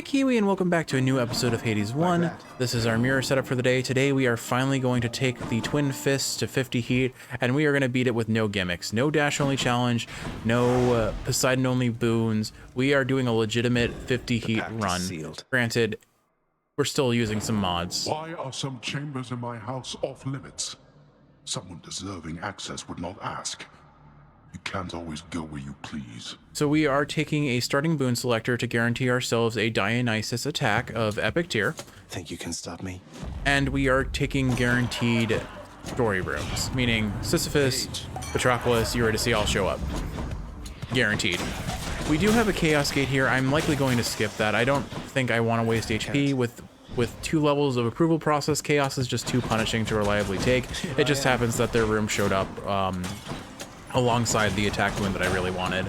Kiwi, and welcome back to a new episode of Hades 1. This is our mirror setup for the day. Today we are finally going to take the Twin Fists to 50 heat, and we are going to beat it with no gimmicks. No dash only challenge, no Poseidon only boons. We are doing a legitimate 50 heat run. Granted, we're still using some mods. Why are some chambers in my house off limits? Someone deserving access would not ask. You can't always go where you please. So we are taking a starting boon selector to guarantee ourselves a Dionysus attack of epic tier. Think you can stop me? And we are taking guaranteed story rooms, meaning Sisyphus, Patroclus, Eurydice all show up. Guaranteed. We do have a Chaos Gate here. I'm likely going to skip that. I don't think I want to waste HP with 2 levels of approval process. Chaos is just too punishing to reliably take. It just happens that their room showed up alongside the attack boon that I really wanted.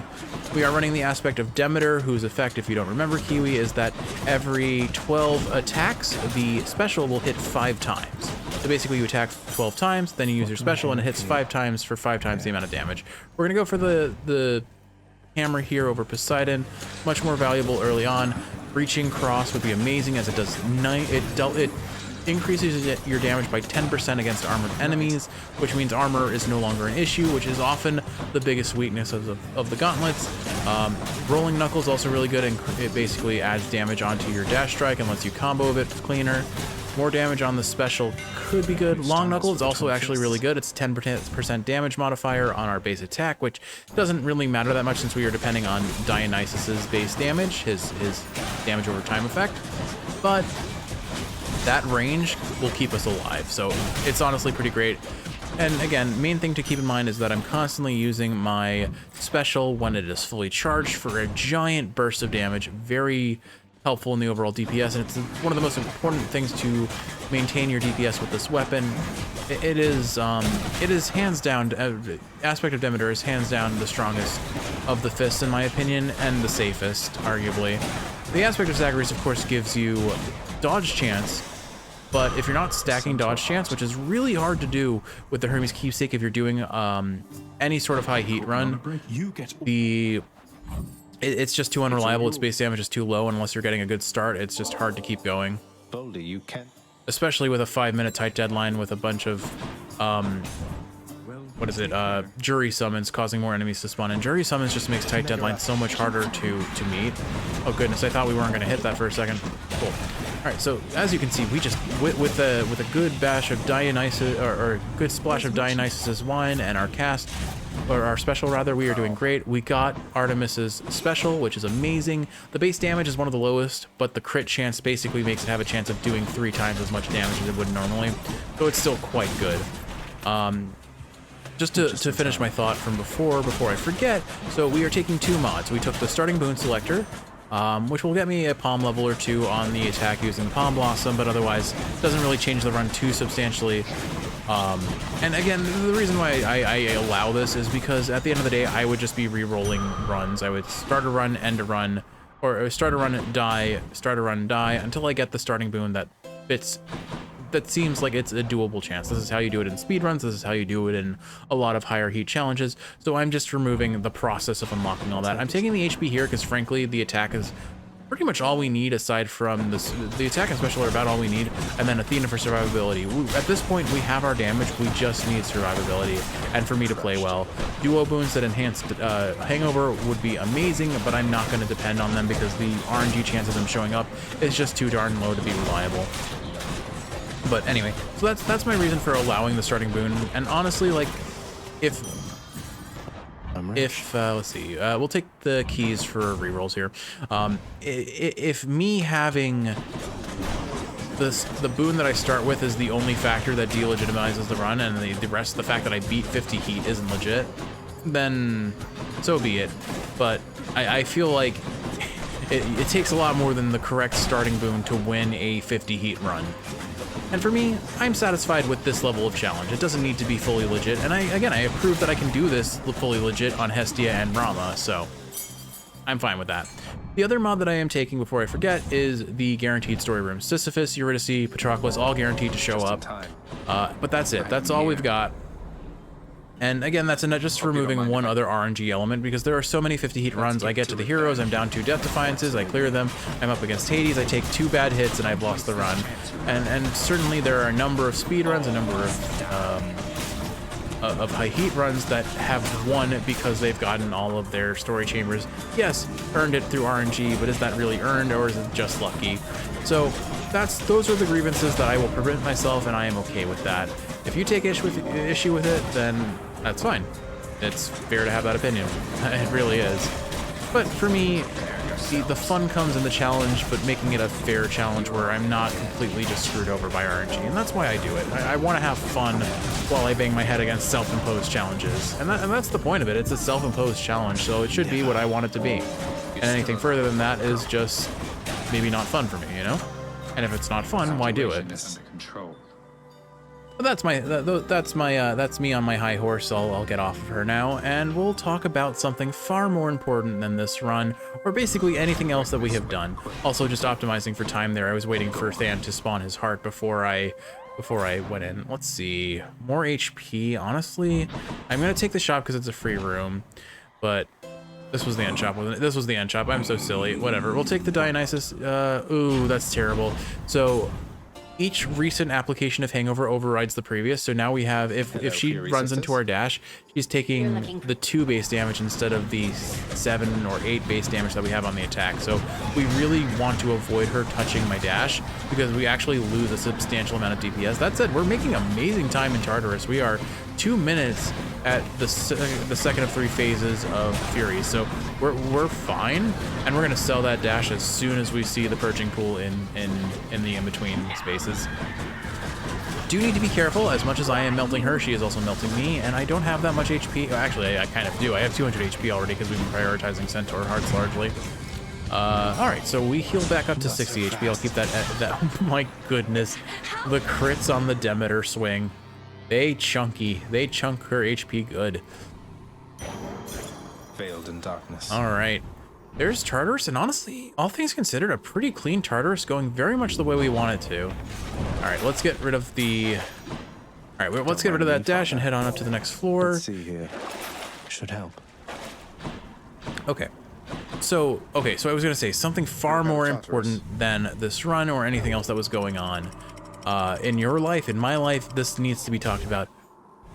We are running the aspect of Demeter, whose effect, if you don't remember, Kiwi, is that every 12 attacks, the special will hit 5 times. So basically you attack 12 times, then you use your special and it hits 5 times for 5 times the amount of damage. We're gonna go for the hammer here over Poseidon, much more valuable early on. Breaching Cross would be amazing, as it does it increases your damage by 10% against armored enemies, which means armor is no longer an issue, which is often the biggest weakness of the gauntlets. Rolling Knuckles also really good, and it basically adds damage onto your dash strike and lets you combo a bit cleaner. More damage on the special could be good. Long Knuckle is also actually really good. It's 10% damage modifier on our base attack, which doesn't really matter that much since we are depending on Dionysus's base damage, his damage over time effect. But that range will keep us alive, so it's honestly pretty great. And again, main thing to keep in mind is that I'm constantly using my special when it is fully charged for a giant burst of damage. Very helpful in the overall DPS, and it's one of the most important things to maintain your DPS with this weapon. It is hands down, aspect of Demeter is hands down the strongest of the fists in my opinion, and the safest, arguably. The aspect of Zagreus, of course, gives you dodge chance, but if you're not stacking dodge chance, which is really hard to do with the Hermes Keepsake if you're doing any sort of high heat run, it's just too unreliable. Its base damage is too low unless you're getting a good start. It's just hard to keep going. Boulder, you can. Especially with a 5-minute tight deadline with a bunch of jury summons causing more enemies to spawn in. Jury summons just makes tight deadlines so much harder to meet. Oh goodness, I thought we weren't going to hit that for a second. Cool. All right, so as you can see, we just with a good bash of Dionysus, or a good splash of Dionysus's wine and our cast, or our special rather, we are doing great. We got Artemis's special, which is amazing. The base damage is one of the lowest, but the crit chance basically makes it have a chance of doing 3 times as much damage as it would normally, so it's still quite good. Just to finish my thought from before I forget, so we are taking 2 mods. We took the starting boon selector, which will get me a palm level or 2 on the attack using Palm Blossom, but otherwise doesn't really change the run too substantially. And again, the reason why I allow this is because at the end of the day, I would just be re-rolling runs. I would start a run, end a run, or start a run, die, start a run, die, until I get the starting boon that fits, that seems like it's a doable chance. This is how you do it in speedruns. This is how you do it in a lot of higher heat challenges. So I'm just removing the process of unlocking all that. I'm taking the HP here because frankly, the attack is pretty much all we need, aside from this. The attack and special are about all we need, and then Athena for survivability. At this point, we have our damage. We just need survivability, and for me to play well. Duo boons that enhanced Hangover would be amazing, but I'm not going to depend on them because the RNG chance of them showing up is just too darn low to be reliable. But anyway, so that's my reason for allowing the starting boon. And honestly, like, if let's see, we'll take the keys for rerolls here. If me having the boon that I start with is the only factor that delegitimizes the run, and the rest, the fact that I beat 50 heat isn't legit, then so be it. But I feel like it takes a lot more than the correct starting boon to win a 50 heat run. And for me, I'm satisfied with this level of challenge. It doesn't need to be fully legit, and I have proved that I can do this fully legit on Hestia and Rama, so I'm fine with that. The other mod that I am taking before I forget is the guaranteed story room. Sisyphus, Eurydice, Patroclus, all guaranteed to show up. But that's it. That's all we've got. And again, that's just removing one other RNG element, because there are so many 50 heat runs. I get to the heroes, I'm down 2 Death Defiances, I clear them, I'm up against Hades, I take 2 bad hits, and I've lost the run. And certainly there are a number of speed runs, a number of high heat runs that have won because they've gotten all of their story chambers. Yes, earned it through RNG, but is that really earned, or is it just lucky? So those are the grievances that I will prevent myself, and I am okay with that. If you take issue with it, then that's fine. It's fair to have that opinion. It really is. But for me, the fun comes in the challenge, but making it a fair challenge where I'm not completely just screwed over by RNG, and that's why I do it. I want to have fun while I bang my head against self-imposed challenges, and that's the point of it. It's a self-imposed challenge, so it should be what I want it to be. And anything further than that is just maybe not fun for me, you know? And if it's not fun, why do it? But that's me on my high horse. I'll get off of her now, and we'll talk about something far more important than this run, or basically anything else that we have done. Also, just optimizing for time there. I was waiting for Than to spawn his heart before I went in. Let's see, more HP. Honestly, I'm gonna take the shop because it's a free room, but this was the end shop, wasn't it? This was the end shop. I'm so silly. Whatever. We'll take the Dionysus. Ooh, that's terrible. So each recent application of Hangover overrides the previous, so now we have, if she runs into our dash, she's taking the 2 base damage instead of the 7 or 8 base damage that we have on the attack. So we really want to avoid her touching my dash, because we actually lose a substantial amount of DPS. That said, we're making amazing time in Tartarus. We are 2 minutes at the second of 3 phases of Fury, so we're fine, and we're gonna sell that dash as soon as we see the purging pool in the in-between spaces. Do need to be careful. As much as I am melting her, she is also melting me, and I don't have that much HP. Well, actually, I kind of do. I have 200 HP already because we've been prioritizing Centaur hearts largely. All right, so we heal back up to 60 HP. I'll keep that oh my goodness, the crits on the Demeter swing. They chunk her HP good. Veiled in darkness. All right, there's Tartarus, and honestly, all things considered, a pretty clean Tartarus, going very much the way we wanted to. All right, let's get rid of the. All right, let's get rid of that dash and head on up to the next floor. Let's see here. Should help. Okay. So I was gonna say something far more important than this run or anything else that was going on. In your life, in my life, this needs to be talked about.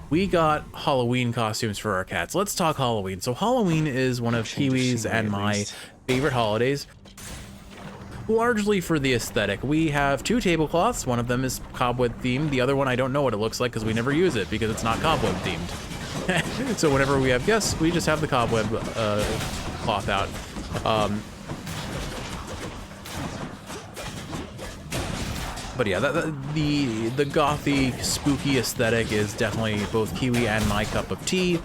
We got Halloween costumes for our cats. Let's talk Halloween. So Halloween is one of Kiwi's and my favorite holidays, largely for the aesthetic. We have 2 tablecloths. One of them is cobweb themed. The other one, I don't know what it looks like because we never use it because it's not cobweb themed. So whenever we have guests, we just have the cobweb cloth out. But yeah, the gothy, spooky aesthetic is definitely both Kiwi and my cup of tea.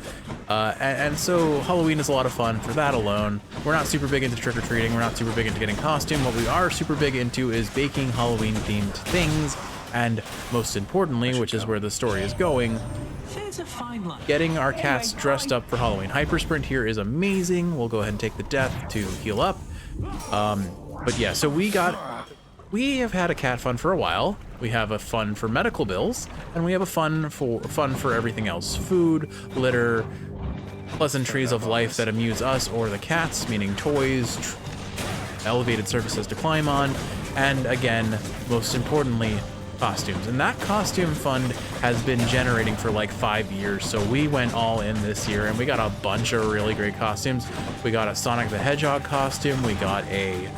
And so Halloween is a lot of fun for that alone. We're not super big into trick-or-treating. We're not super big into getting costume. What we are super big into is baking Halloween-themed things. And most importantly, which is where the story is going, getting our cats dressed up for Halloween. Hypersprint here is amazing. We'll go ahead and take the death to heal up. But yeah, so we have had a cat fun for a while. We have a fun for medical bills, and we have a fun for everything else. Food, litter, pleasantries of life that amuse us or the cats, meaning toys, elevated surfaces to climb on, and again, most importantly, costumes. And that costume fund has been generating for like 5 years, so we went all in this year, and we got a bunch of really great costumes. We got a Sonic the Hedgehog costume, we got a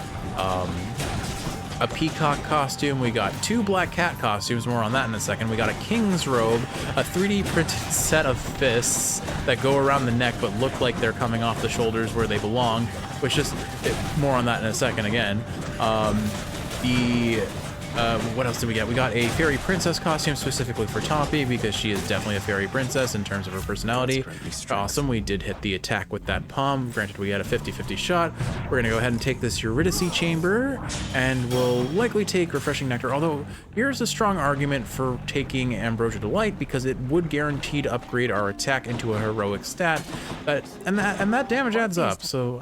peacock costume, we got 2 black cat costumes, more on that in a second. We got a king's robe, a 3D printed set of fists that go around the neck but look like they're coming off the shoulders where they belong, which is, more on that in a second again. What else did we get? We got a fairy princess costume specifically for Toppy because she is definitely a fairy princess in terms of her personality. Awesome, we did hit the attack with that palm. Granted, we had a 50-50 shot. We're gonna go ahead and take this Eurydice chamber, and we'll likely take Refreshing Nectar, although here's a strong argument for taking Ambrosia Delight because it would guaranteed upgrade our attack into a heroic stat, and that damage adds up. So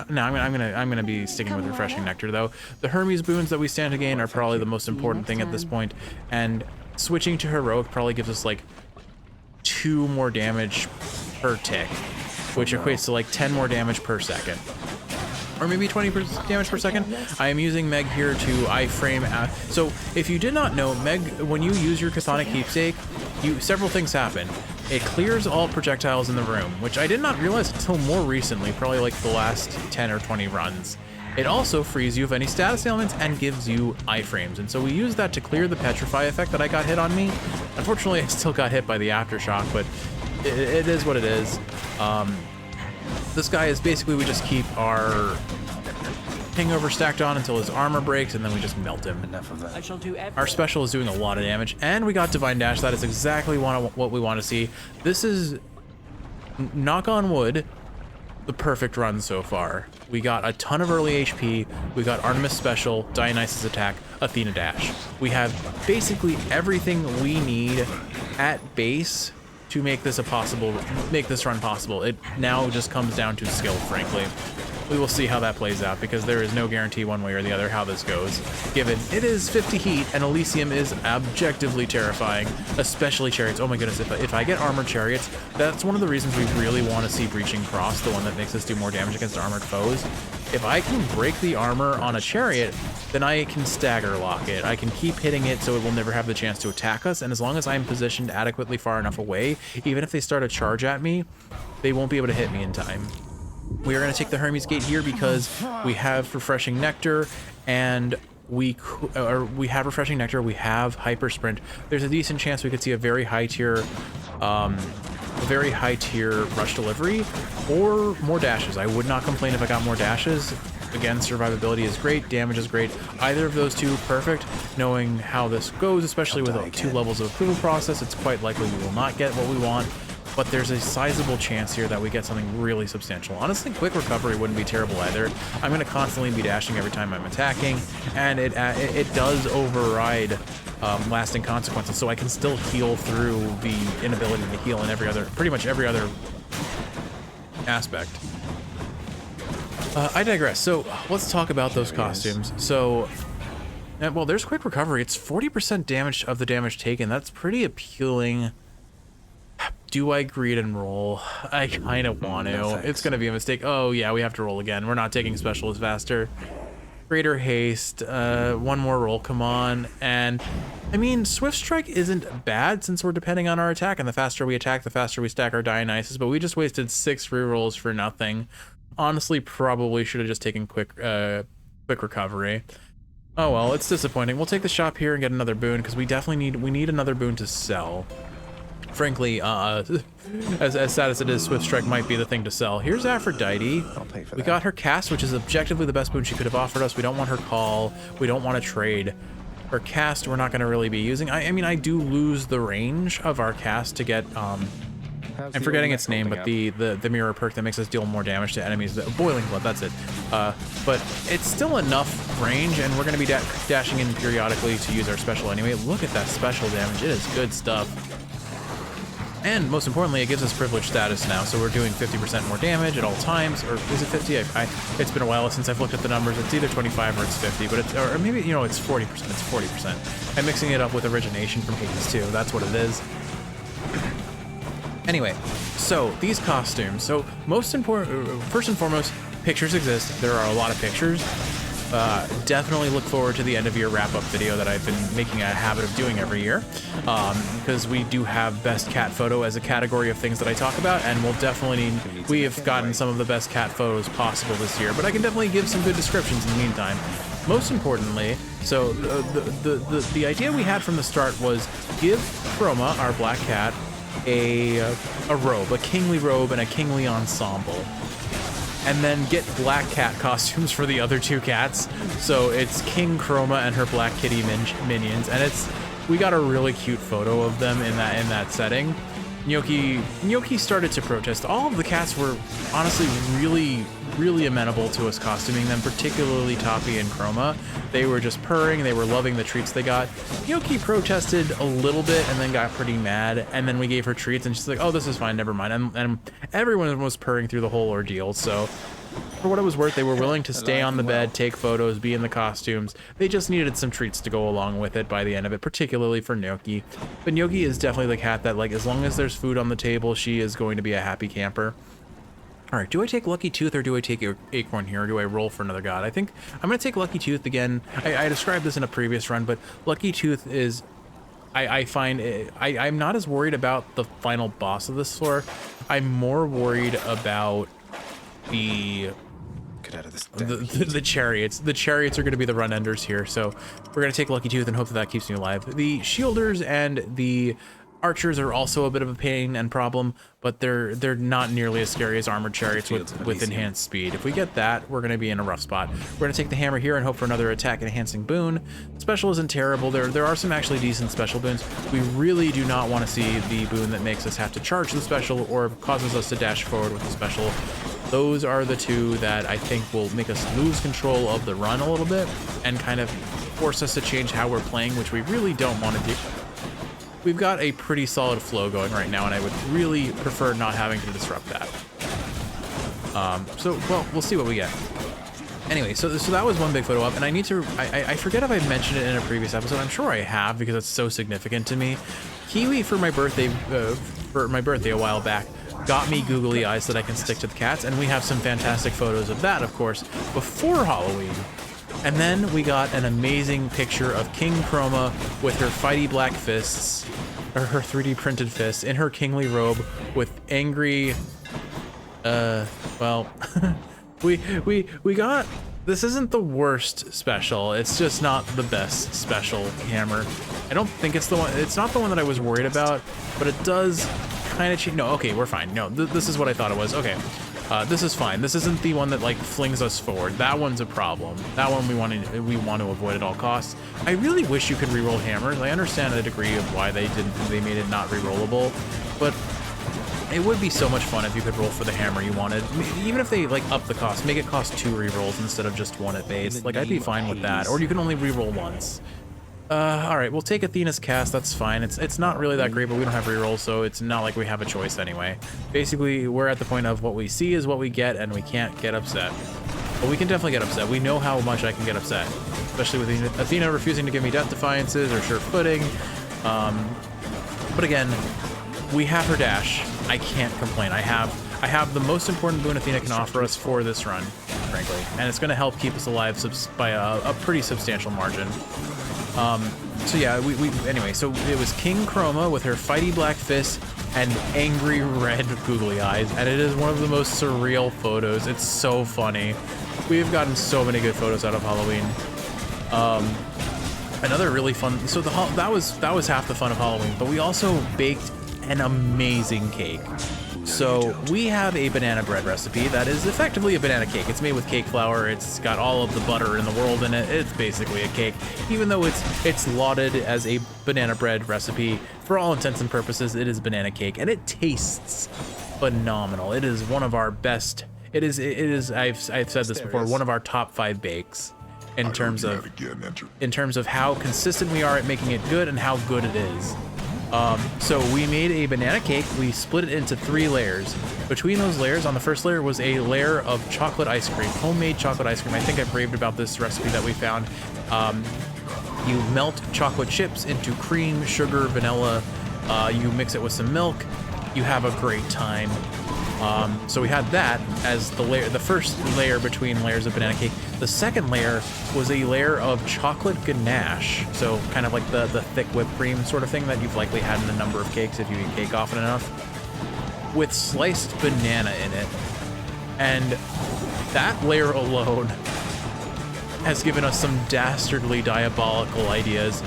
no, I'm gonna be sticking with Refreshing Nectar though. The Hermes boons that we stand to gain are probably the most important thing at this point, and switching to heroic probably gives us like 2 more damage per tick, which equates to like 10 more damage per second. Or maybe 20 damage per second. I am using Meg here to iframe out. So if you did not know, Meg, when you use your Chthonic Keepsake, several things happen. It clears all projectiles in the room, which I did not realize until more recently, probably like the last 10 or 20 runs. It also frees you of any status ailments and gives you iframes. And so we use that to clear the petrify effect that I got hit on me. Unfortunately, I still got hit by the aftershock, but it is what it is. This guy is basically, we just keep our hangover stacked on until his armor breaks, and then we just melt him. Enough of that. Our special is doing a lot of damage, and we got Divine Dash. That is exactly what we want to see. This is, knock on wood, the perfect run so far. We got a ton of early HP, we got Artemis Special, Dionysus Attack, Athena Dash. We have basically everything we need at base to make this run possible. It now just comes down to skill, frankly. We will see how that plays out, because there is no guarantee one way or the other how this goes, given it is 50 heat and Elysium is objectively terrifying, especially chariots. Oh my goodness, if I get armored chariots, that's one of the reasons we really want to see Breaching Cross, the one that makes us do more damage against armored foes. If I can break the armor on a chariot, then I can stagger lock it. I can keep hitting it so it will never have the chance to attack us, and as long as I'm positioned adequately far enough away, even if they start a charge at me, they won't be able to hit me in time. We are going to take the Hermes Gate here because we have Refreshing Nectar, and we have Refreshing Nectar, we have Hyper Sprint. There's a decent chance we could see a very high tier rush delivery or more dashes. I would not complain if I got more dashes. Again, survivability is great, damage is great. Either of those two, perfect. Knowing how this goes, especially with 2 levels of approval process, it's quite likely we will not get what we want. But there's a sizable chance here that we get something really substantial. Honestly, quick recovery wouldn't be terrible either. I'm going to constantly be dashing every time I'm attacking, and it does override lasting consequences, so I can still heal through the inability to heal in pretty much every other aspect. I digress. So let's talk about those costumes. So, well, there's quick recovery. It's 40% damage of the damage taken. That's pretty appealing. Do I greed and roll? I kind of want to. It's going to be a mistake. Oh, yeah, we have to roll again. We're not taking specialist faster. Greater haste. 1 more roll, come on. And, I mean, Swift Strike isn't bad since we're depending on our attack. And the faster we attack, the faster we stack our Dionysus. But we just wasted 6 rerolls for nothing. Honestly, probably should have just taken quick recovery. Oh, well, it's disappointing. We'll take the shop here and get another boon, because we definitely need another boon to sell. Frankly, as sad as it is, Swift Strike might be the thing to sell. Here's Aphrodite. We got her cast, which is objectively the best boon she could have offered us. We don't want her call. We don't want to trade. Her cast, we're not going to really be using. I mean, I do lose the range of our cast to get, I'm forgetting its name, but the mirror perk that makes us deal more damage to enemies. Boiling Blood, that's it. But it's still enough range, and we're going to be dashing in periodically to use our special anyway. Look at that special damage. It is good stuff. And most importantly, it gives us privileged status now, so we're doing 50% more damage at all times. Or is it 50? It's been a while since I've looked at the numbers. It's either 25 or it's 50, but or maybe, you know, it's 40%. It's 40%. I'm mixing it up with Origination from Hades 2. That's what it is. Anyway, so these costumes. So most important, first and foremost, pictures exist. There are a lot of pictures. Definitely look forward to the end of year wrap-up video that I've been making a habit of doing every year, because we do have best cat photo as a category of things that I talk about, and we have gotten some of the best cat photos possible this year, but I can definitely give some good descriptions in the meantime. Most importantly, so the idea we had from the start was give Chroma, our black cat, a robe, a kingly robe and a kingly ensemble. And then get black cat costumes for the other 2 cats. So it's King Chroma and her black kitty minions, and we got a really cute photo of them in that setting. Gnocchi started to protest. All of the cats were honestly really amenable to us costuming them, particularly Toppy and Chroma. They were just purring, they were loving the treats they got. Gnocchi protested a little bit and then got pretty mad, and then we gave her treats and she's like, oh, this is fine, never mind. And everyone was purring through the whole ordeal, so For what it was worth, they were willing to stay Alive on the and well. bed, take photos, be in the costumes. They just needed some treats to go along with it by the end of it, particularly for Gnocchi. But Gnocchi is definitely the cat that, like, as long as there's food on the table, she is going to be a happy camper. All right, do I take Lucky Tooth or do I take Acorn here, or do I roll for another god? I think I'm going to take Lucky Tooth again. I described this in a previous run, but Lucky Tooth is... I find I'm not as worried about the final boss of this floor. I'm more worried about the Get out of this. the chariots. The chariots are going to be the run enders here, so we're going to take Lucky Tooth and hope that that keeps me alive. The shielders and the archers are also a bit of a pain and problem, but they're not nearly as scary as armored chariots with enhanced speed. If we get that, we're going to be in a rough spot. We're going to take the hammer here and hope for another attack enhancing boon. Special isn't terrible. There are some actually decent special boons. We really do not want to see the boon that makes us have to charge the special or causes us to dash forward with the special. Those are the two that I think will make us lose control of the run a little bit and kind of force us to change how we're playing, which we really don't want to do. We've got a pretty solid flow going right now, and I would really prefer not having to disrupt that. Well, we'll see what we get. Anyway, so that was one big photo op, and I need to, I forget if I mentioned it in a previous episode. I'm sure I have because it's so significant to me. Kiwi for my birthday a while back got me googly eyes that I can stick to the cats, and we have some fantastic photos of that, of course, before Halloween. And then we got an amazing picture of King Chroma with her fighty black fists, or her 3D printed fists, in her kingly robe with angry, well, we got, this isn't the worst special, it's just not the best special hammer. I don't think it's the one, it's not the one that I was worried about, but it does kind of change. No, okay, we're fine. No, this is what I thought it was. Okay. This is fine. This isn't the one that like flings us forward. That one's a problem. That one we want to avoid at all costs. I really wish you could reroll hammers. I understand the degree of why they made it not rerollable, but it would be so much fun if you could roll for the hammer you wanted. Even if they like up the cost, make it cost 2 rerolls instead of just 1 at base. Like I'd be fine with that. Or you can only reroll once. All right, we'll take Athena's cast. That's fine. It's not really that great, but we don't have rerolls, so it's not like we have a choice anyway. Basically, we're at the point of what we see is what we get, and we can't get upset. But we can definitely get upset. We know how much I can get upset, especially with Athena refusing to give me death defiances or sure footing. But again, we have her dash. I can't complain. I have the most important boon Athena can offer us for this run, frankly, and it's going to help keep us alive by a pretty substantial margin. So yeah, anyway, so it was King Chroma with her fighty black fists and angry red googly eyes, and it is one of the most surreal photos. It's so funny. We've gotten so many good photos out of Halloween. Another really fun, so that was half the fun of Halloween, but we also baked an amazing cake. So we have a banana bread recipe that is effectively a banana cake. It's made with cake flour. It's got all of the butter in the world in it. It's basically a cake, even though it's lauded as a banana bread recipe. For all intents and purposes, it is banana cake, and it tastes phenomenal. It is one of our best. It is. I've said this before. One of our top 5 bakes in terms of how consistent we are at making it good and how good it is. So we made a banana cake. We split it into 3 layers. Between those layers, on the first layer was a layer of chocolate ice cream, homemade chocolate ice cream. I think I've raved about this recipe that we found. You melt chocolate chips into cream, sugar, vanilla. You mix it with some milk. You have a great time. So we had that as the first layer between layers of banana cake. The second layer was a layer of chocolate ganache. So kind of like the thick whipped cream sort of thing that you've likely had in a number of cakes if you eat cake often enough, with sliced banana in it. And that layer alone has given us some dastardly diabolical ideas.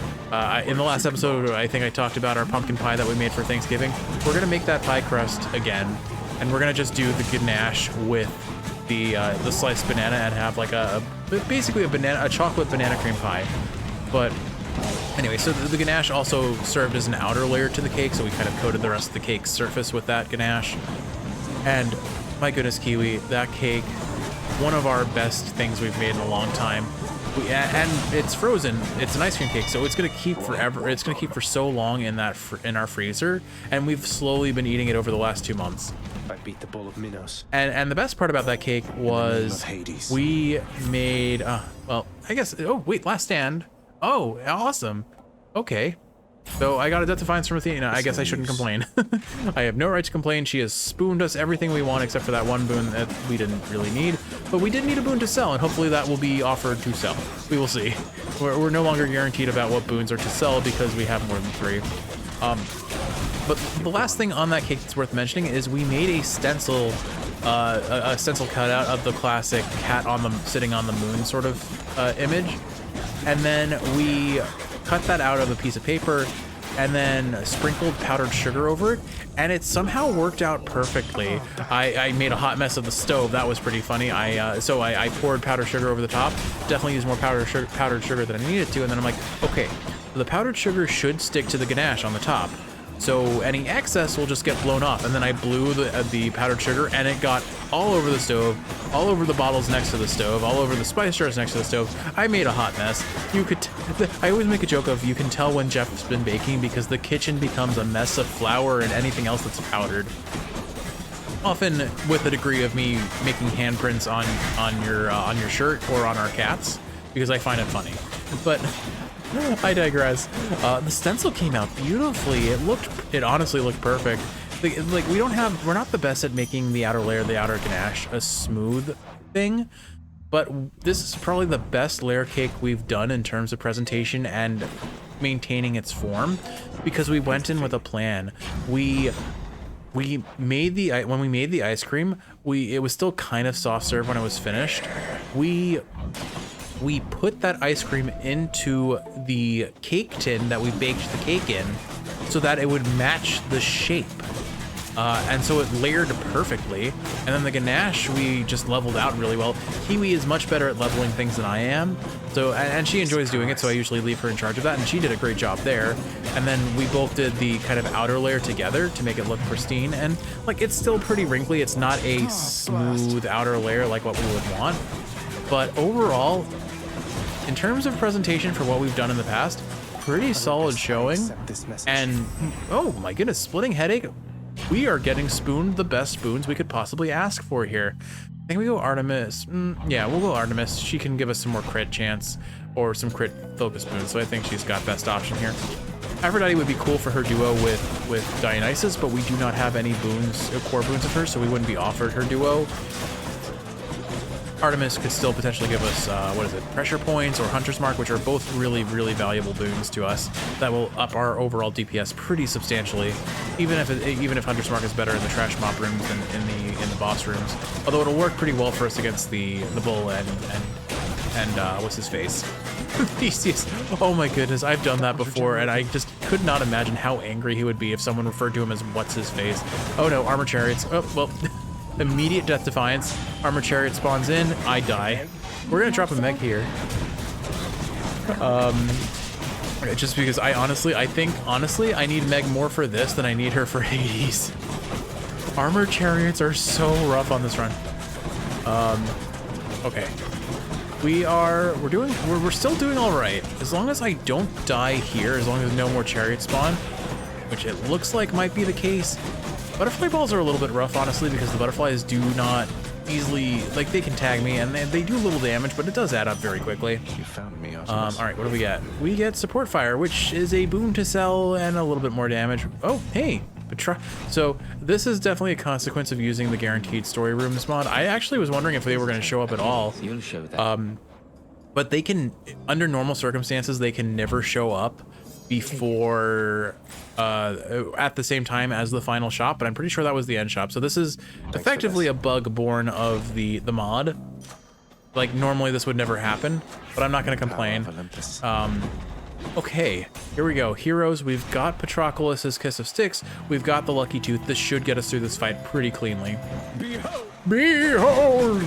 In the last episode, I think I talked about our pumpkin pie that we made for Thanksgiving. We're gonna make that pie crust again, and we're gonna just do the ganache with the sliced banana and have like basically a chocolate banana cream pie. But anyway, so the ganache also served as an outer layer to the cake, so we kind of coated the rest of the cake's surface with that ganache. And my goodness, Kiwi, that cake, one of our best things we've made in a long time. And it's frozen. It's an ice cream cake, so it's gonna keep forever. It's gonna keep for so long in that in our freezer, and we've slowly been eating it over the last 2 months. I beat the bull of Minos. And the best part about that cake was Hades. we made. Well, I guess. Oh wait, Last Stand. Oh, awesome. Okay. So I got a death defiance from Athena. I guess I shouldn't complain. I have no right to complain. She has spooned us everything we want except for that one boon that we didn't really need. But we did need a boon to sell, and hopefully that will be offered to sell. We will see. We're no longer guaranteed about what boons are to sell because we have more than 3. But the last thing on that cake that's worth mentioning is we made a stencil cutout of the classic cat on the sitting on the moon sort of image, and then we cut that out of a piece of paper and then sprinkled powdered sugar over it, and it somehow worked out perfectly. I made a hot mess of the stove. That was pretty funny. So I poured powdered sugar over the top. Definitely used more powdered sugar than I needed to, and then I'm like, okay, the powdered sugar should stick to the ganache on the top, so any excess will just get blown off. And then I blew the powdered sugar, and it got all over the stove, all over the bottles next to the stove, all over the spice jars next to the stove. I made a hot mess. You could, I always make a joke of, you can tell when Jeff's been baking because the kitchen becomes a mess of flour and anything else that's powdered. Often with a degree of me making handprints on your shirt or on our cats, because I find it funny. But I digress. The stencil came out beautifully. It honestly looked perfect. Like we're not the best at making the outer layer, the outer ganache, a smooth thing, but this is probably the best layer cake we've done in terms of presentation and maintaining its form, because we went in with a plan. When we made the ice cream, it was still kind of soft serve when it was finished. We put that ice cream into the cake tin that we baked the cake in so that it would match the shape. And so it layered perfectly. And then the ganache, we just leveled out really well. Kiwi is much better at leveling things than I am. So, and she enjoys doing it, so I usually leave her in charge of that, and she did a great job there. And then we both did the kind of outer layer together to make it look pristine. And like, it's still pretty wrinkly. It's not a smooth outer layer like what we would want. But overall, in terms of presentation for what we've done in the past, pretty solid showing. And oh my goodness, splitting headache. We are getting spooned the best spoons we could possibly ask for here. I think we go Artemis. Yeah, we'll go Artemis. She can give us some more crit chance or some crit focus spoons. So I think she's got best option here. Aphrodite would be cool for her duo with Dionysus, but we do not have any boons, core boons of hers, so we wouldn't be offered her duo. Artemis could still potentially give us, pressure points or Hunter's Mark, which are both really, really valuable boons to us that will up our overall DPS pretty substantially, even if Hunter's Mark is better in the trash mob rooms than in the boss rooms. Although it'll work pretty well for us against the bull and what's his face? Theseus. Oh my goodness, I've done that before, and I just could not imagine how angry he would be if someone referred to him as what's his face. Oh no, armor chariots. Oh well. Immediate death defiance. Armor chariot spawns in. I die. We're gonna drop a meg here. Just because I think honestly I need Meg more for this than I need her for Hades. Armor chariots are so rough on this run. Okay. We're still doing all right. As long as I don't die here, as long as no more chariots spawn, which it looks like might be the case. Butterfly balls are a little bit rough, honestly, because the butterflies do not easily, like, they can tag me, and they do a little damage, but it does add up very quickly. You found me, all right, what do we get? We get support fire, which is a boon to sell and a little bit more damage. Oh, hey, so this is definitely a consequence of using the guaranteed story rooms mod. I actually was wondering if they were going to show up at all. You'll show that. But they can, under normal circumstances, they can never show up before at the same time as the final shop, but I'm pretty sure that was the end shop. So this is effectively a bug born of the mod. Like normally this would never happen, but I'm not going to complain. Okay, here we go. Heroes, we've got Patroclus's Kiss of Styx. We've got the Lucky Tooth. This should get us through this fight pretty cleanly. Behold!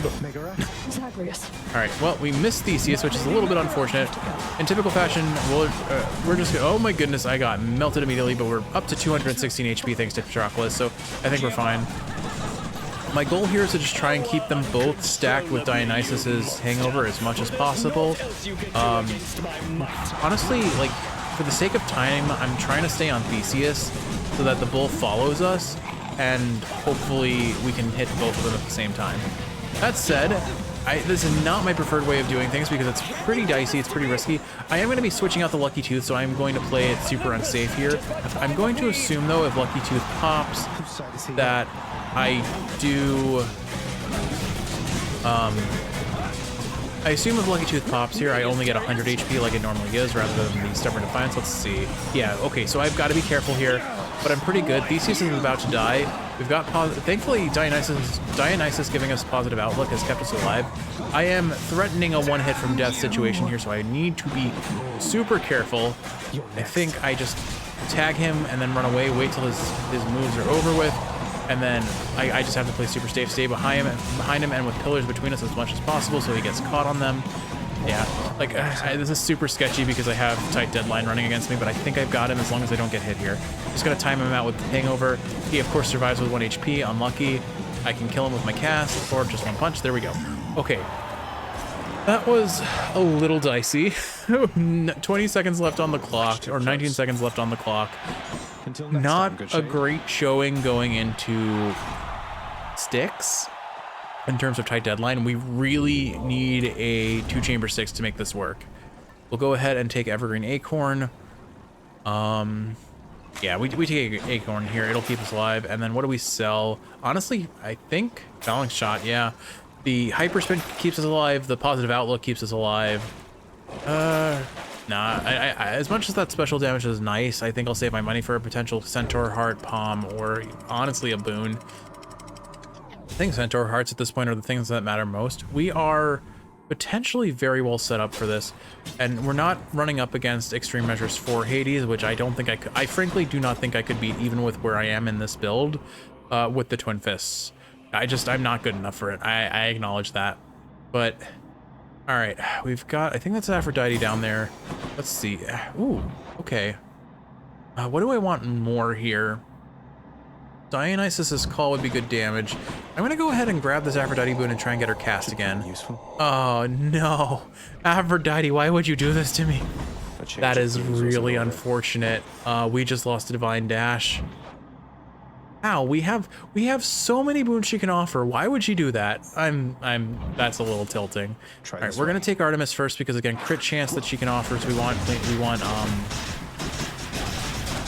Zagreus. All right, well, we missed Theseus, which is a little bit unfortunate. In typical fashion, we're just oh my goodness, I got melted immediately, but we're up to 216 HP thanks to Patroclus, so I think we're fine. My goal here is to just try and keep them both stacked with Dionysus's hangover as much as possible. Honestly, like, for the sake of time, I'm trying to stay on Theseus so that the bull follows us, and hopefully we can hit both of them at the same time. That said, this is not my preferred way of doing things because it's pretty dicey, it's pretty risky. I am going to be switching out the Lucky Tooth, so I'm going to play it super unsafe here. I'm going to assume, though, if Lucky Tooth pops, that I do... I assume if Lucky Tooth pops here, I only get 100 HP like it normally is, rather than the Stubborn Defiance. Let's see. Yeah, okay, so I've got to be careful here, but I'm pretty good. Theseus is about to die. We've got thankfully Dionysus giving us positive outlook has kept us alive. I am threatening a one-hit from death situation here, so I need to be super careful. I think I just tag him and then run away, wait till his moves are over with. And then I just have to play super safe, stay behind him, and with pillars between us as much as possible so he gets caught on them. Yeah, like, this is super sketchy because I have tight deadline running against me, but I think I've got him as long as I don't get hit here. Just gonna time him out with the hangover. He, of course, survives with 1 HP. Unlucky. I can kill him with my cast, or just one punch. There we go. Okay. That was a little dicey. 20 seconds left on the clock, or 19 seconds left on the clock. Not a great showing going into Styx in terms of tight deadline. We really need a 2-chamber 6 to make this work. We'll go ahead and take Evergreen Acorn. Yeah, we take Acorn here. It'll keep us alive. And then what do we sell? Honestly, I think Balance Shot, yeah. The Hyperspin keeps us alive. The Positive Outlook keeps us alive. Nah, as much as that special damage is nice, I think I'll save my money for a potential Centaur Heart, Palm, or honestly a boon. I think Centaur Hearts at this point are the things that matter most. We are potentially very well set up for this, and we're not running up against Extreme Measures for Hades, which I don't think I could. I frankly do not think I could beat even with where I am in this build with the Twin Fists. I'm not good enough for it. I acknowledge that, but... All right, we've got, I think that's Aphrodite down there. Let's see. Ooh, okay. What do I want more here? Dionysus's Call would be good damage. I'm gonna go ahead and grab this Aphrodite boon and try and get her cast again. Useful. Oh no, Aphrodite, why would you do this to me? That is really unfortunate. We just lost a Divine Dash. Ow, we have so many boons she can offer. Why would she do that? That's a little tilting. All right, we're gonna take Artemis first because again, crit chance that she can offer. So we want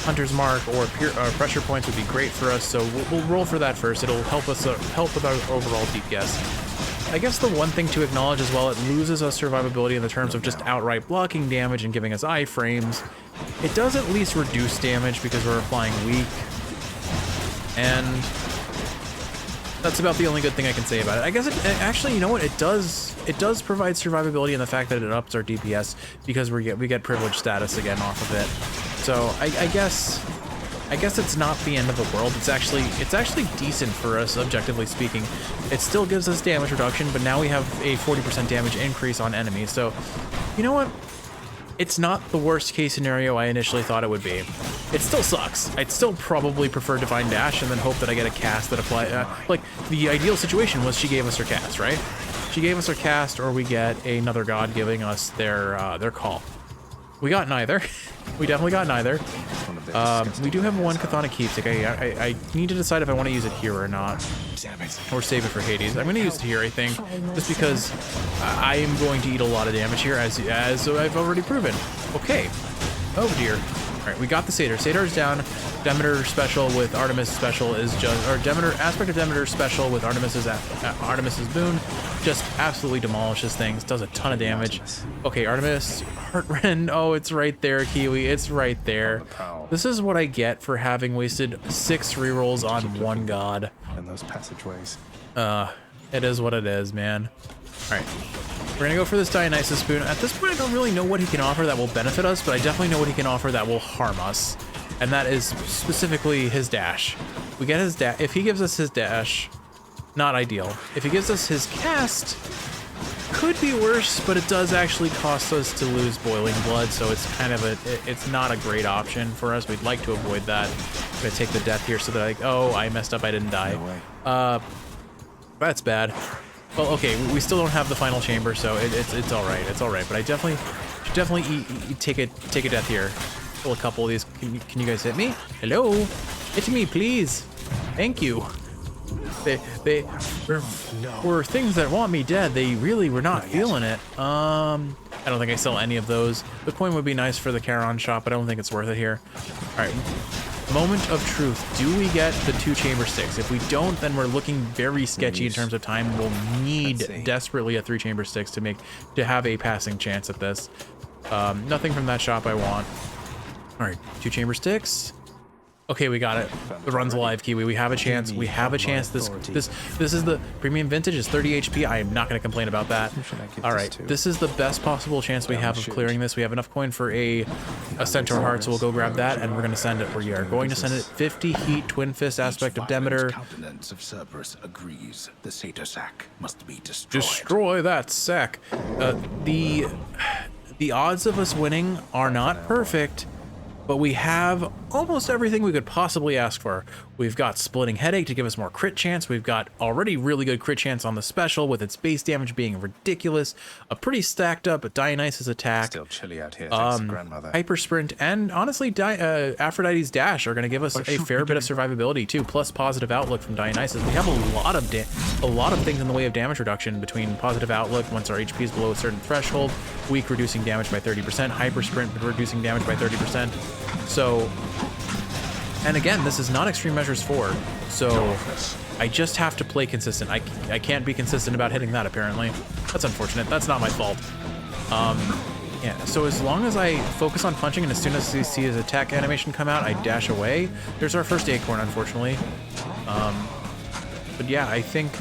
Hunter's Mark or pressure points would be great for us. So we'll roll for that first. It'll help us help with our overall DPS. I guess the one thing to acknowledge as well, it loses us survivability in the terms of just outright blocking damage and giving us iframes. It does at least reduce damage because we're applying weak. And that's about the only good thing I can say about it. I guess it actually, you know what, it does provide survivability in the fact that it ups our DPS because we get privilege status again off of it. So I guess it's not the end of the world. It's actually decent for us, objectively speaking. It still gives us damage reduction, but now we have a 40% damage increase on enemies. So, you know what? It's not the worst case scenario I initially thought it would be. It still sucks. I'd still probably prefer Divine Dash and then hope that I get a cast that apply. Like, the ideal situation was she gave us her cast, right? She gave us her cast, or we get another god giving us their call. We got neither. We definitely got neither. We do have one Chthonic Keepsake. I need to decide if I want to use it here or not. Or save it for Hades. I'm going to use it here, I think, just because I am going to eat a lot of damage here, as I've already proven. Okay. Oh dear. All right, we got the Satyr. Satyr's down. Demeter special with Artemis special is just, or Demeter aspect of Demeter special with Artemis's boon, just absolutely demolishes things. Does a ton of damage. Okay, Artemis, Heartrend. Oh, it's right there, Kiwi. It's right there. This is what I get for having wasted 6 rerolls on one god. And those passageways. It is what it is, man. All right. We're gonna go for this Dionysus boon. At this point, I don't really know what he can offer that will benefit us, but I definitely know what he can offer that will harm us. And that is specifically his dash. We get his dash. If he gives us his dash, not ideal. If he gives us his cast, could be worse, but it does actually cost us to lose Boiling Blood, so it's kind of it's not a great option for us. We'd like to avoid that. I'm gonna take the death here so that I messed up, I didn't die. That's bad. Well, okay, we still don't have the final chamber, so it's all right. It's all right. But I should definitely take a death here. Kill a couple of these. Can you guys hit me? Hello, hit me, please. Thank you. They were things that want me dead. They really were not feeling it. I don't think I sell any of those. The coin would be nice for the Charon shop, but I don't think it's worth it here. All right. Moment of truth. Do we get the 2 chamber sticks? If we don't, then we're looking very sketchy in terms of time. We'll need desperately a 3 chamber sticks to have a passing chance at this. Nothing from that shop I want. All right, 2 chamber sticks. Okay, we got it. The run's alive, Kiwi. We have a chance. We have a chance. This is the premium vintage. Is 30 HP. I am not going to complain about that. All right, this is the best possible chance we have of clearing this. We have enough coin for a Centaur Heart, so we'll go grab that, and we're going to send it. We are going to send it 50 heat, Twin Fist aspect of Demeter. Countenance of Cerberus agrees. The Satyr sack must be destroyed. Destroy that sack. The odds of us winning are not perfect, but we have almost everything we could possibly ask for. We've got Splitting Headache to give us more crit chance. We've got already really good crit chance on the special with its base damage being ridiculous. A pretty stacked up Dionysus attack. Still chilly out here, thanks to grandmother. Hyper Sprint, and honestly Aphrodite's Dash are going to give us a fair bit of survivability too, plus positive outlook from Dionysus. We have a lot of things in the way of damage reduction between positive outlook once our HP is below a certain threshold, weak reducing damage by 30%, Hyper Sprint reducing damage by 30%. So, and again, this is not Extreme Measures 4, so I just have to play consistent. I can't be consistent about hitting that, apparently. That's unfortunate. That's not my fault. Yeah, so as long as I focus on punching, and as soon as I see his attack animation come out, I dash away. There's our first acorn, unfortunately. But yeah, I think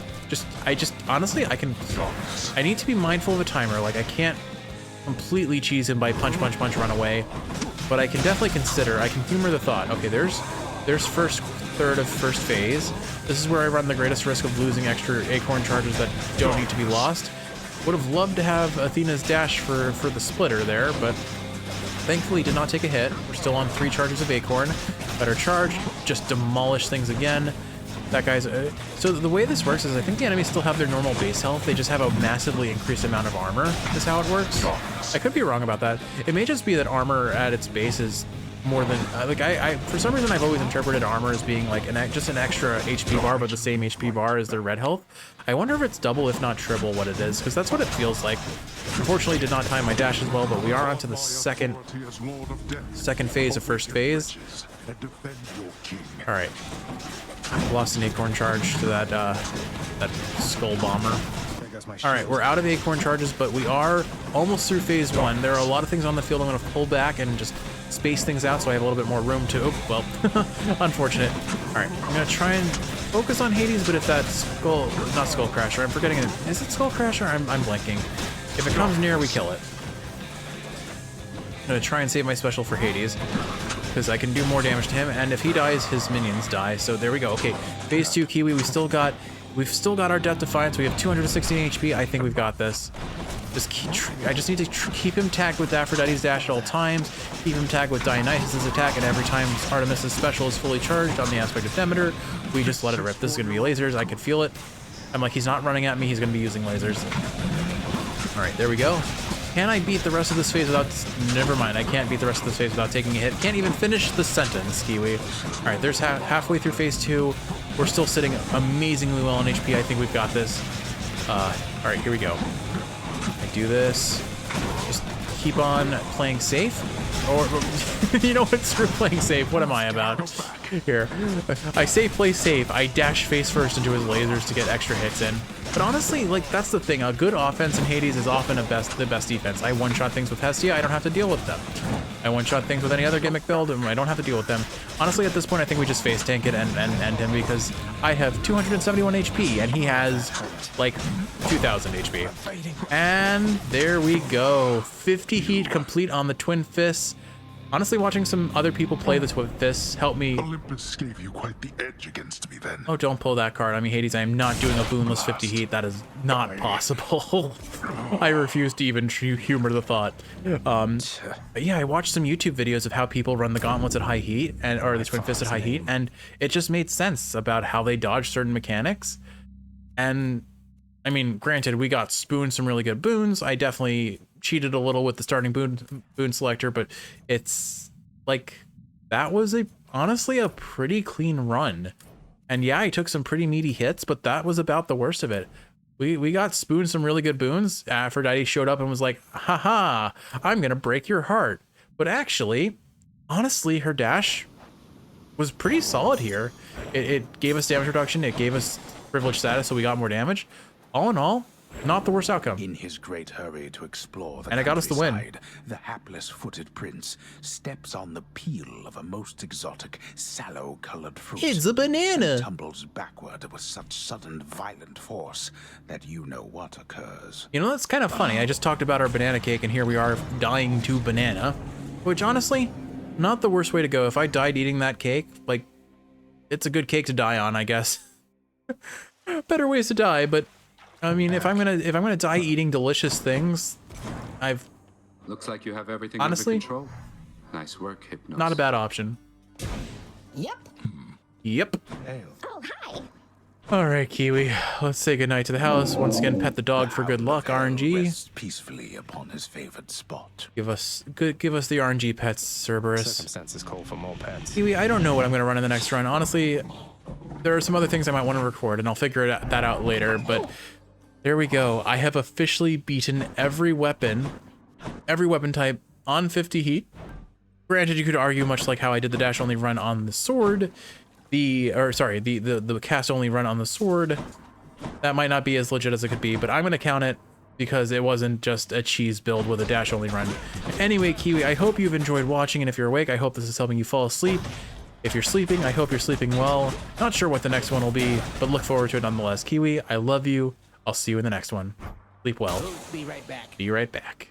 honestly, I need to be mindful of a timer. Like, I can't completely cheese him by punch, run away. But I can definitely consider, I can humor the thought. Okay, there's first third of first phase. This is where I run the greatest risk of losing extra acorn charges that don't need to be lost. Would have loved to have Athena's dash for the splitter there, but thankfully did not take a hit. We're still on 3 charges of acorn. Better charge, just demolish things again. That guy's... so the way this works is I think the enemies still have their normal base health. They just have a massively increased amount of armor, is how it works. I could be wrong about that. It may just be that armor at its base is more than... I for some reason, I've always interpreted armor as being like just an extra HP bar, but the same HP bar as their red health. I wonder if it's double, if not triple, what it is, because that's what it feels like. Unfortunately, did not time my dash as well, but we are onto the second phase of first phase. All right. Lost an acorn charge to that skull bomber. All right, we're out of acorn charges, but we are almost through phase 1. There are a lot of things on the field I'm going to pull back and just space things out so I have a little bit more room to... Oh, well, unfortunate. All right, I'm going to try and focus on Hades, but if that skull... Not Skull Crasher, I'm forgetting it. Is it Skull Crasher? I'm blanking. If it comes near, we kill it. I'm going to try and save my special for Hades, because I can do more damage to him, and if he dies, his minions die. So there we go. Okay, phase 2 Kiwi, we've still got our Death Defiance. We have 216 HP. I think we've got this. I just need to keep him tagged with Aphrodite's Dash at all times, keep him tagged with Dionysus' attack, and every time Artemis' special is fully charged on the aspect of Demeter, we just let it rip. This is going to be lasers. I can feel it. I'm like, he's not running at me. He's going to be using lasers. All right, there we go. Can I beat the rest of this phase without... Never mind, I can't beat the rest of this phase without taking a hit. Can't even finish the sentence, Kiwi. All right, there's halfway through phase 2. We're still sitting amazingly well on HP. I think we've got this. All right, here we go. I do this. Just keep on playing safe. Or, you know what? Screw playing safe. What am I about? Here. I say play safe. I dash face first into his lasers to get extra hits in. But honestly, like, that's the thing. A good offense in Hades is often the best defense. I one-shot things with Hestia. I don't have to deal with them. I one-shot things with any other gimmick build, and I don't have to deal with them. Honestly, at this point, I think we just face tank it and end him, because I have 271 HP, and he has, like, 2,000 HP. And there we go. 50 heat complete on the Twin Fists. Honestly, watching some other people play the Twin Fists helped me... Olympus gave you quite the edge against me then. Oh, don't pull that card. I mean, Hades, I am not doing a boonless 50 heat. That is not possible. I refuse to even humor the thought. But yeah, I watched some YouTube videos of how people run the gauntlets at high heat, or the Twin Fists at high heat, and it just made sense about how they dodge certain mechanics. And I mean, granted, we got spooned some really good boons. I definitely cheated a little with the starting boon selector, but it's like that was honestly a pretty clean run. And yeah, I took some pretty meaty hits, but that was about the worst of it. We got spooned some really good boons. Aphrodite showed up and was like, haha, I'm gonna break your heart. But actually, honestly, her dash was pretty solid here. It gave us damage reduction, it gave us privileged status, so we got more damage. All in all, not the worst outcome. In his great hurry to explore the And it got us the win. countryside, the hapless-footed prince steps on the peel of a most exotic, sallow-colored fruit. It's a banana. And tumbles backward with such sudden, violent force that you know what occurs. You know, that's kind of funny. I just talked about our banana cake, and here we are dying to banana. Which, honestly, not the worst way to go. If I died eating that cake, like, it's a good cake to die on, I guess. Better ways to die, but I mean, if I'm gonna die eating delicious things, Looks like you have everything honestly under control. Nice work, Hypnos. not a bad option. Yep. Yep. Oh, hi. All right, Kiwi. Let's say goodnight to the house. Once again, pet the dog for good luck. RNG. Rests peacefully upon his favored spot. Give us the RNG pets, Cerberus. Circumstances call for more pets. Kiwi, I don't know what I'm gonna run in the next run. Honestly, there are some other things I might want to record, and I'll figure that out later. But there we go. I have officially beaten every weapon type on 50 heat. Granted, you could argue, much like how I did the dash only run on the sword, the cast only run on the sword, that might not be as legit as it could be, but I'm gonna count it because it wasn't just a cheese build with a dash only run. Anyway, Kiwi, I hope you've enjoyed watching, and if you're awake, I hope this is helping you fall asleep. If you're sleeping, I hope you're sleeping well. Not sure what the next one will be, but look forward to it nonetheless. Kiwi, I love you. I'll see you in the next one. Sleep well. Be right back. Be right back.